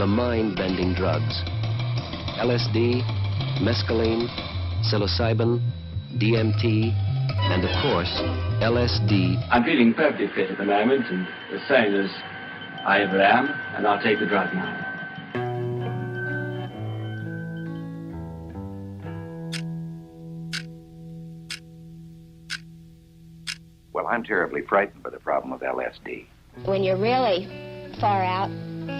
the mind-bending drugs. LSD, mescaline, psilocybin, DMT, and of course, LSD. I'm feeling perfectly fit at the moment, and as sane as I ever am, and I'll take the drug now. Well, I'm terribly frightened by the problem of LSD. When you're really far out,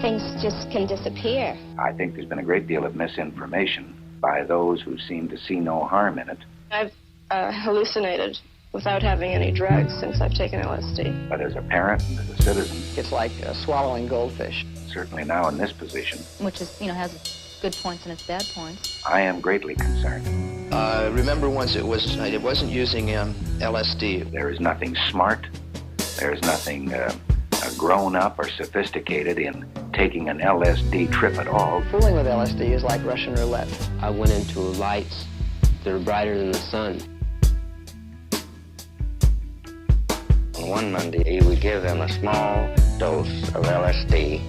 things just can disappear. I think there's been a great deal of misinformation by those who seem to see no harm in it. I've hallucinated without having any drugs since I've taken LSD. But as a parent and as a citizen, it's like swallowing goldfish. Certainly now in this position, which is, has good points and its bad points, I am greatly concerned. Remember once it wasn't using LSD. There is nothing smart. There is nothing grown up or sophisticated in taking an LSD trip at all. Fooling with LSD is like Russian roulette. I went into lights that are brighter than the sun. On one Monday, he would give them a small dose of LSD.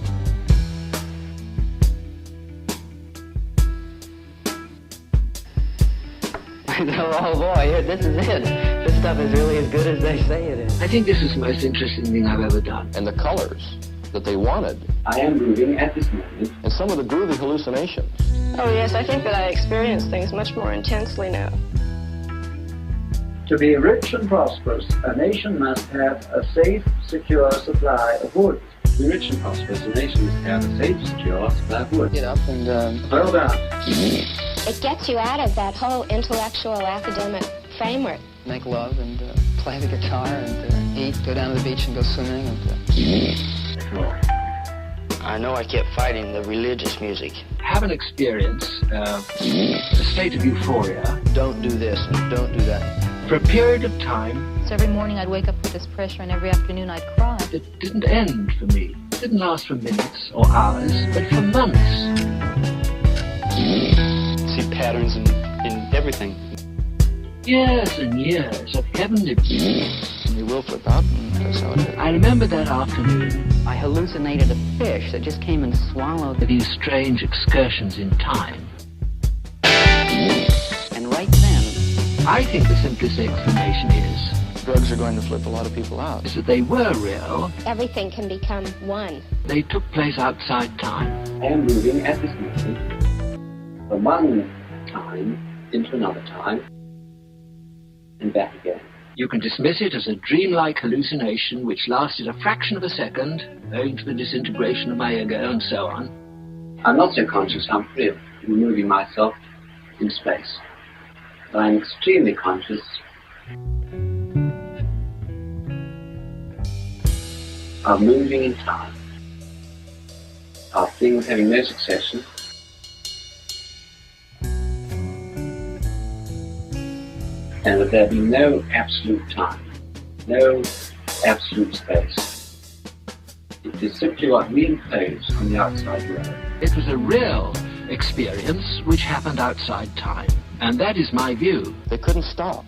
Oh boy, this is it. This stuff is really as good as they say it is. I think this is the most interesting thing I've ever done. And the colors that they wanted. I am moving at this moment. And some of the groovy hallucinations. Oh yes, I think that I experience things much more intensely now. To be rich and prosperous, a nation must have a safe, secure supply of wood. To be rich and prosperous, a nation must have a safe, secure supply of wood. Get up and Well done. It gets you out of that whole intellectual academic framework. make love and play the guitar and eat, go down to the beach and go swimming. I know I kept fighting the religious music. Have an experience, a state of euphoria. Don't do this and don't do that. For a period of time. So every morning I'd wake up with this pressure and every afternoon I'd cry. It didn't end for me. It didn't last for minutes or hours, but for months. See patterns in everything. Years and years of heavenly bliss. You will flip out, and that's how it is. I remember that afternoon. I hallucinated a fish that just came and swallowed These strange excursions in time. And right then, I think the simplest explanation is Drugs are going to flip a lot of people out. that they were real. Everything can become one. They took place outside time. I am moving at this moment from one time into another time and back again. You can dismiss it as a dreamlike hallucination which lasted a fraction of a second, owing to the disintegration of my ego and so on. I'm not so conscious, Humphrey, of moving myself in space. But I'm extremely conscious of moving in time, of things having no succession, and that there be no absolute time, no absolute space. It is simply what we impose on the outside world. It was a real experience which happened outside time, and that is my view. They couldn't stop.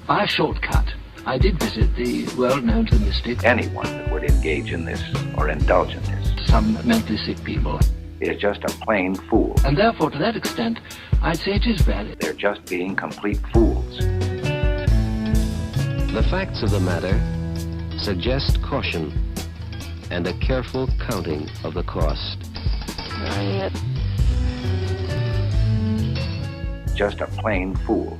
By a shortcut, I did visit the world known to the mystic. Anyone that would engage in this or indulge in this Some mentally sick people. is just a plain fool. And therefore, to that extent, I'd say it is valid. They're just being complete fools. The facts of the matter suggest caution and a careful counting of the cost. Just a plain fool.